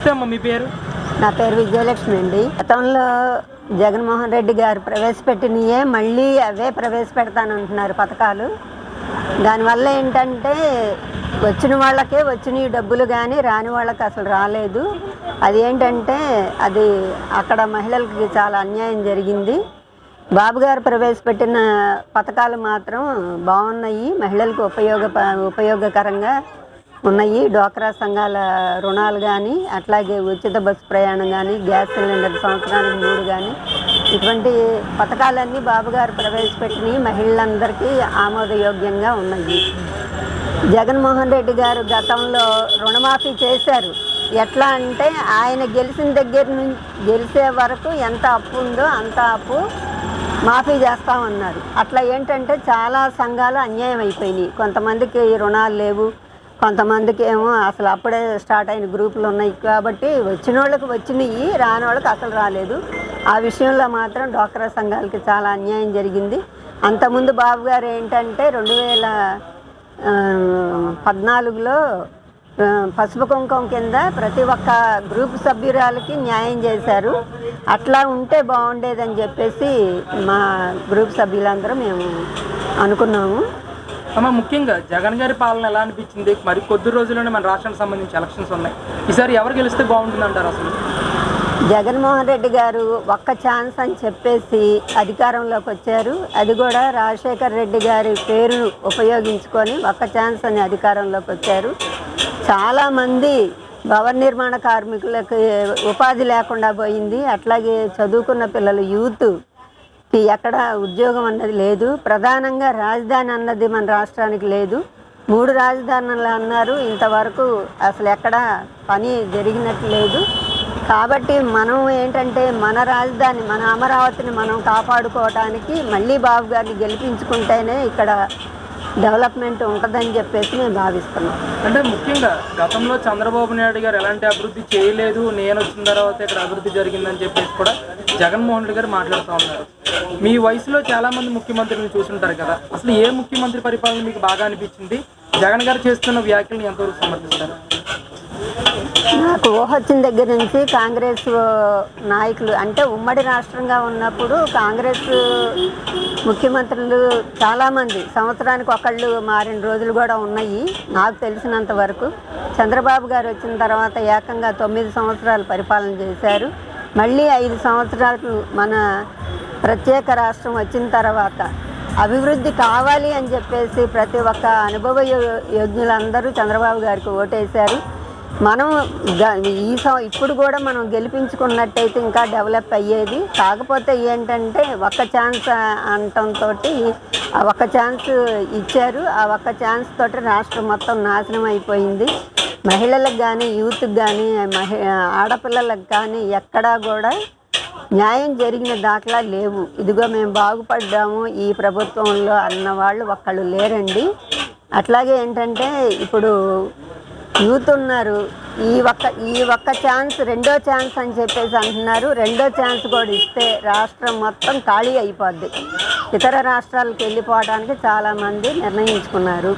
మీ పేరు? నా పేరు విజయలక్ష్మి అండి. గతంలో జగన్మోహన్ రెడ్డి గారు ప్రవేశపెట్టినయే మళ్ళీ అవే ప్రవేశపెడతానంటున్నారు పథకాలు. దానివల్ల ఏంటంటే వచ్చిన వాళ్ళకే వచ్చిన డబ్బులు కానీ రాని వాళ్ళకి అసలు రాలేదు. అది ఏంటంటే అది అక్కడ మహిళలకి చాలా అన్యాయం జరిగింది. బాబు గారు ప్రవేశపెట్టిన పథకాలు మాత్రం బాగున్నాయి, మహిళలకు ఉపయోగకరంగా ఉన్నాయి. డ్వాక్రా సంఘాల రుణాలు కానీ, అట్లాగే ఉచిత బస్సు ప్రయాణం కానీ, గ్యాస్ సిలిండర్ సంవత్సరానికి 3 కానీ, ఇటువంటి పథకాలన్నీ బాబు గారు ప్రవేశపెట్టినవి మహిళలందరికీ ఆమోదయోగ్యంగా ఉన్నాయి. జగన్మోహన్ రెడ్డి గారు గతంలో రుణమాఫీ చేశారు. ఎట్లా అంటే ఆయన గెలిచిన దగ్గర నుంచి గెలిచే వరకు ఎంత అప్పు ఉందో అంత అప్పు మాఫీ చేస్తామన్నారు. అట్లా ఏంటంటే చాలా సంఘాలు అన్యాయం అయిపోయినాయి. కొంతమందికి రుణాలు లేవు, కొంతమందికి ఏమో అసలు అప్పుడే స్టార్ట్ అయిన గ్రూపులు ఉన్నాయి. కాబట్టి వచ్చిన వాళ్ళకి వచ్చినాయి, రాని వాళ్ళకి అసలు రాలేదు. ఆ విషయంలో మాత్రం డ్వాక్రా సంఘాలకి చాలా అన్యాయం జరిగింది. అంతకుముందు బాబు గారు ఏంటంటే 2014లో పసుపు కుంకుమ కింద ప్రతి ఒక్క గ్రూప్ సభ్యురాలకి న్యాయం చేశారు. అట్లా ఉంటే బాగుండేదని చెప్పేసి మా గ్రూప్ సభ్యులందరూ మేము అనుకున్నాము. ముఖ్యంగా జగన్ గారి పాలన ఎలా అనిపించింది? మరి కొద్ది రోజుల్లోనే మన రాష్ట్రానికి సంబంధించి ఎలక్షన్స్ ఉన్నాయి. ఈసారి ఎవరు గెలిస్తే బాగుంటుంది అంటారు? అసలు జగన్మోహన్ రెడ్డి గారు ఒక్క ఛాన్స్ అని చెప్పేసి అధికారంలోకి వచ్చారు. అది కూడా రాజశేఖర్ రెడ్డి గారి పేరును ఉపయోగించుకొని ఒక్క ఛాన్స్ అని అధికారంలోకి వచ్చారు. చాలామంది భవన నిర్మాణ కార్మికులకు ఉపాధి లేకుండా పోయింది. అట్లాగే చదువుకున్న పిల్లలు యూత్ ఎక్కడ ఉద్యోగం అన్నది లేదు. ప్రధానంగా రాజధాని అన్నది మన రాష్ట్రానికి లేదు. 3 రాజధానులు అన్నారు, ఇంతవరకు అసలు ఎక్కడ పని జరిగినట్టు లేదు. కాబట్టి మనం ఏంటంటే మన రాజధాని, మన అమరావతిని మనం కాపాడుకోవడానికి మళ్ళీ బాబు గారిని గెలిపించుకుంటేనే ఇక్కడ డెవలప్మెంట్ ఉంటుందని చెప్పేసి మేము భావిస్తున్నాం. అంటే ముఖ్యంగా గతంలో చంద్రబాబు నాయుడు గారు ఎలాంటి అభివృద్ధి చేయలేదు, నేను వచ్చిన తర్వాత ఇక్కడ అభివృద్ధి జరిగిందని చెప్పేసి కూడా జగన్మోహన్ రెడ్డి గారు మాట్లాడుతూ ఉన్నారు. మీ వయసులో చాలామంది ముఖ్యమంత్రులను చూసుంటారు కదా, అసలు ఏ ముఖ్యమంత్రి పరిపాలన మీకు బాగా అనిపించింది? జగన్ గారు చేస్తున్న వ్యాఖ్యలను ఎంతవరకు సమర్థిస్తారు? నాకు ఊహ వచ్చిన దగ్గర నుంచి కాంగ్రెస్ నాయకులు అంటే ఉమ్మడి రాష్ట్రంగా ఉన్నప్పుడు కాంగ్రెస్ ముఖ్యమంత్రులు చాలామంది సంవత్సరానికి ఒకళ్ళు మారిన రోజులు కూడా ఉన్నాయి. నాకు తెలిసినంత వరకు చంద్రబాబు గారు వచ్చిన తర్వాత ఏకంగా 9 సంవత్సరాలు పరిపాలన చేశారు. మళ్ళీ 5 సంవత్సరాలు మన ప్రత్యేక రాష్ట్రం వచ్చిన తర్వాత అభివృద్ధి కావాలి అని చెప్పేసి ప్రతి ఒక్క అనుభవ యోగ్యులందరూ చంద్రబాబు గారికి ఓటేశారు. మనం ఇప్పుడు కూడా మనం గెలిపించుకున్నట్టయితే ఇంకా డెవలప్ అయ్యేది. కాకపోతే ఏంటంటే ఒక్క ఛాన్స్ అనటంతో ఆ ఒక్క ఛాన్స్ ఇచ్చారు. ఆ ఒక్క ఛాన్స్ తోటి రాష్ట్రం మొత్తం నాశనం అయిపోయింది. మహిళలకు కానీ, యూత్కి కానీ, ఆడపిల్లలకు కానీ ఎక్కడా కూడా న్యాయం జరిగిన దాఖలా లేవు. ఇదిగో మేము బాగుపడ్డాము ఈ ప్రభుత్వంలో అన్నవాళ్ళు ఒక్కళ్ళు లేరండి. అట్లాగే ఏంటంటే ఇప్పుడు యూత్ ఉన్నారు, ఈ ఒక్క ఛాన్స్, రెండో ఛాన్స్ అని చెప్పేసి అంటున్నారు. రెండో ఛాన్స్ కూడా ఇస్తే రాష్ట్రం మొత్తం ఖాళీ అయిపోద్ది. ఇతర రాష్ట్రాలకు వెళ్ళిపోవడానికి చాలామంది నిర్ణయించుకున్నారు.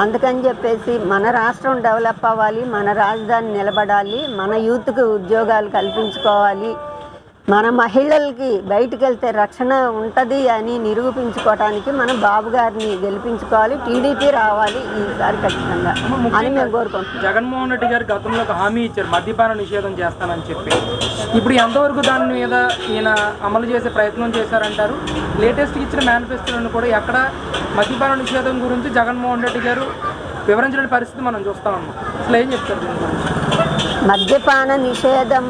అందుకని చెప్పేసి మన రాష్ట్రం డెవలప్ అవ్వాలి, మన రాజధాని నిలబడాలి, మన యూత్కి ఉద్యోగాలు కల్పించుకోవాలి, మన మహిళలకి బయటికి వెళ్తే రక్షణ ఉంటుంది అని నిరూపించుకోవడానికి మనం బాబు గారిని గెలిపించుకోవాలి. టీడీపీ రావాలి ఈసారి ఖచ్చితంగా అని మేము కోరుకుంటున్నాం. జగన్మోహన్ రెడ్డి గారు గతంలో ఒక హామీ ఇచ్చారు, మద్యపాన నిషేధం చేస్తానని చెప్పి. ఇప్పుడు ఎంతవరకు దాని మీద ఈయన అమలు చేసే ప్రయత్నం చేశారంటారు? లేటెస్ట్గా ఇచ్చిన మేనిఫెస్టోలను కూడా ఎక్కడ మద్యపాన నిషేధం గురించి జగన్మోహన్ రెడ్డి గారు వివరించిన పరిస్థితి మనం చూస్తూ ఉన్నాం. అసలు ఏం చెప్తారు దీని గురించి? మద్యపాన నిషేధం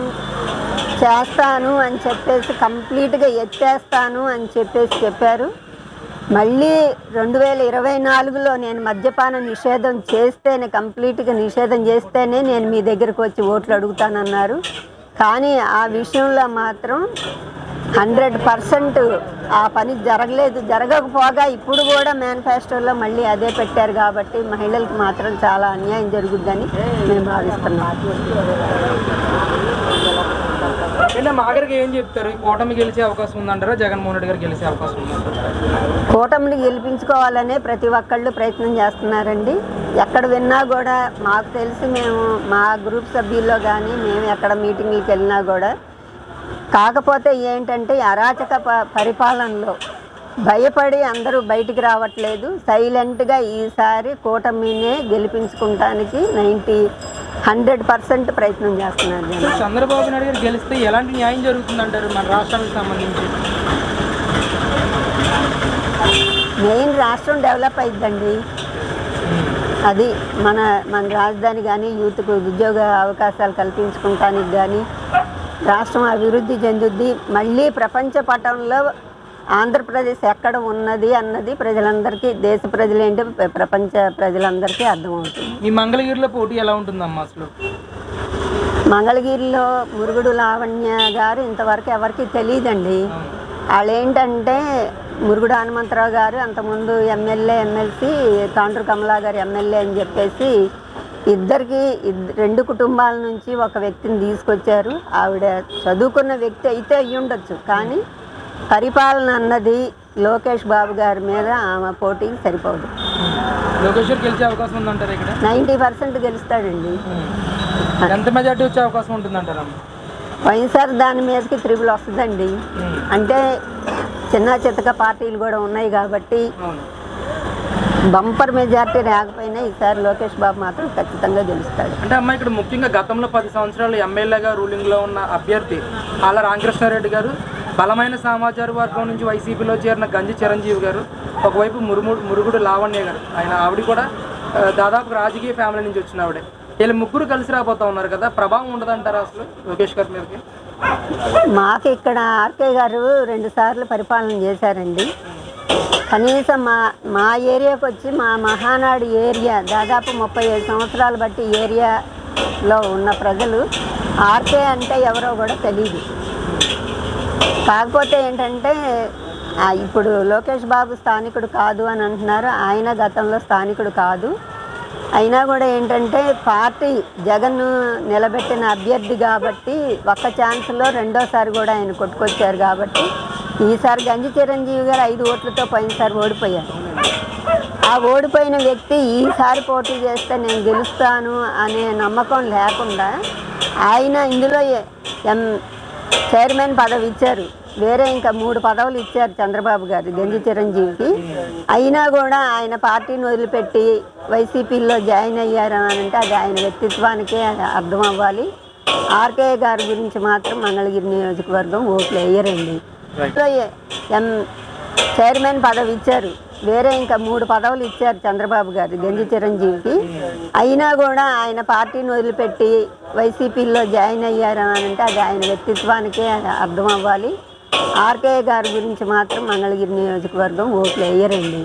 చేస్తాను అని చెప్పేసి కంప్లీట్గా ఎత్తేస్తాను అని చెప్పేసి చెప్పారు. మళ్ళీ 2024లో నేను మద్యపాన నిషేధం చేస్తేనే, కంప్లీట్గా నిషేధం చేస్తేనే నేను మీ దగ్గరకు వచ్చి ఓట్లు అడుగుతానన్నారు. కానీ ఆ విషయంలో మాత్రం 100% ఆ పని జరగలేదు. జరగకపోగా ఇప్పుడు కూడా మేనిఫెస్టోలో మళ్ళీ అదే పెట్టారు. కాబట్టి మహిళలకు మాత్రం చాలా అన్యాయం జరుగుద్దని మేము భావిస్తున్నాం. అయినా మాగరికి ఏం చెప్తారు? ఈ కూటమి గెలిచే అవకాశం ఉందంటారా, జగన్మోహన్ రెడ్డి గారు గెలిచే అవకాశం ఉందంటారా? కూటమిని గెలిపించుకోవాలనే ప్రతి ఒక్కళ్ళు ప్రయత్నం చేస్తున్నారండి. ఎక్కడ విన్నా కూడా మాకు తెలిసి మేము మా గ్రూప్ సభ్యుల్లో కానీ మేము ఎక్కడ మీటింగ్లకు వెళ్ళినా కూడా, కాకపోతే ఏంటంటే అరాచక పరిపాలనలో భయపడి అందరూ బయటికి రావట్లేదు. సైలెంట్గా ఈసారి కూటమినే గెలిపించుకోవడానికి 100% ప్రయత్నం చేస్తున్నారు జనం. చంద్రబాబు నాయుడు గారు గెలిస్తే ఎలాంటి న్యాయం జరుగుతుందంటారు మన రాష్ట్రానికి సంబంధించి? మెయిన్ రాష్ట్రం డెవలప్ అయిద్దండి. అది మన మన రాజధాని కానీ యూత్కు ఉద్యోగ అవకాశాలు కల్పించుకోవటానికి కానీ రాష్ట్రం అభివృద్ధి చెందుద్ది. మళ్ళీ ప్రపంచ పటంలో ఆంధ్రప్రదేశ్ ఎక్కడ ఉన్నది అన్నది ప్రజలందరికీ, దేశ ప్రజలేంటి ప్రపంచ ప్రజలందరికీ అర్థమవుతుంది. మీ మంగళగిరిలో పోటీ ఎలా ఉంటుందమ్మా అసలు? మంగళగిరిలో మురుగుడు లావణ్య గారు ఇంతవరకు ఎవరికి తెలియదండి. వాళ్ళు ఏంటంటే మురుగుడు హనుమంతరావు గారు అంతకుముందు ఎమ్మెల్యే, ఎమ్మెల్సీ, తాండ్రు కమలా గారు ఎమ్మెల్యే అని చెప్పేసి రెండు కుటుంబాల నుంచి ఒక వ్యక్తిని తీసుకొచ్చారు. ఆవిడ చదువుకున్న వ్యక్తి అయితే అయ్యి ఉండొచ్చు, కానీ పరిపాలన అన్నది లోకేష్ బాబు గారి మీద ఆమె పోటీకి సరిపోదు. లోకేష్ గెలిచే అవకాశం ఉందంటారు ఇక్కడ? 90% గెలుస్తాడండి. ఎంత మెజార్టీ వచ్చే అవకాశం ఉంటుందంటారా? వైఎస్ఆర్ దాని మీదకి 3 వస్తుందండి. అంటే చిన్న చితక పార్టీలు కూడా ఉన్నాయి కాబట్టి బంపర్ మెజార్టీ రాకపోయినా ఈసారి లోకేష్ బాబు మాత్రం ఖచ్చితంగా గెలుస్తాడు. అంటే అమ్మ ఇక్కడ ముఖ్యంగా గతంలో 10 సంవత్సరాలు ఎమ్మెల్యేగా రూలింగ్లో ఉన్న అభ్యర్థి ఆళ్ళ రామకృష్ణారెడ్డి గారు, బలమైన సమాచార వర్గం నుంచి వైసీపీలో చేరిన గంజి చిరంజీవి గారు, ఒకవైపు మురుగుడు లావణ్య గారు, ఆవిడ కూడా దాదాపు రాజకీయ ఫ్యామిలీ నుంచి వచ్చిన ఆవిడే. వీళ్ళు ముగ్గురు కలిసి రాబోతా ఉన్నారు కదా, ప్రభావం ఉండదంటారా అసలు లోకేష్ గారి మీదకి? మాకు ఇక్కడ ఆర్కే గారు 2 సార్లు పరిపాలన చేశారండి. కనీసం మా ఏరియాకి వచ్చి మా మహానాడు ఏరియా దాదాపు 35 సంవత్సరాలు బట్టి ఏరియాలో ఉన్న ప్రజలు ఆర్కే అంటే ఎవరో కూడా తెలియదు. కాకపోతే ఏంటంటే ఇప్పుడు లోకేష్ బాబు స్థానికుడు కాదు అని అంటున్నారు. ఆయన గతంలో స్థానికుడు కాదు. అయినా కూడా ఏంటంటే పార్టీ జగన్ నిలబెట్టిన అభ్యర్థి కాబట్టి ఒక్క ఛాన్స్లో రెండోసారి కూడా ఆయన కొట్టుకొచ్చారు కాబట్టి ఈసారి గంజి చిరంజీవి గారు 5 ఓట్లతో పోయినసారి ఓడిపోయారు. ఆ ఓడిపోయిన వ్యక్తి ఈసారి పోటీ చేస్తే నేను గెలుస్తాను అనే నమ్మకం లేకుండా ఆయన ఇందులో చైర్మన్ పదవి ఇచ్చారు. వేరే ఇంకా 3 పదవులు ఇచ్చారు చంద్రబాబు గారు గంజి చిరంజీవికి. అయినా కూడా ఆయన పార్టీని వదిలిపెట్టి వైసీపీలో జాయిన్ అయ్యారు అని అంటే అది ఆయన వ్యక్తిత్వానికే అర్థం అవ్వాలి. ఆర్కే గారి గురించి మాత్రం మంగళగిరి నియోజకవర్గం ఓట్లు వేయరండి. చైర్మన్ పదవి ఇచ్చారు. వేరే ఇంకా 3 పదవులు ఇచ్చారు చంద్రబాబు గారు గంజి చిరంజీవికి. అయినా కూడా ఆయన పార్టీని వదిలిపెట్టి వైసీపీలో జాయిన్ అయ్యారు అని అంటే అది ఆయన వ్యక్తిత్వానికే అర్థం అవ్వాలి. ఆర్కే గారి గురించి మాత్రం మంగళగిరి నియోజకవర్గం ఓట్లు వేయరండి.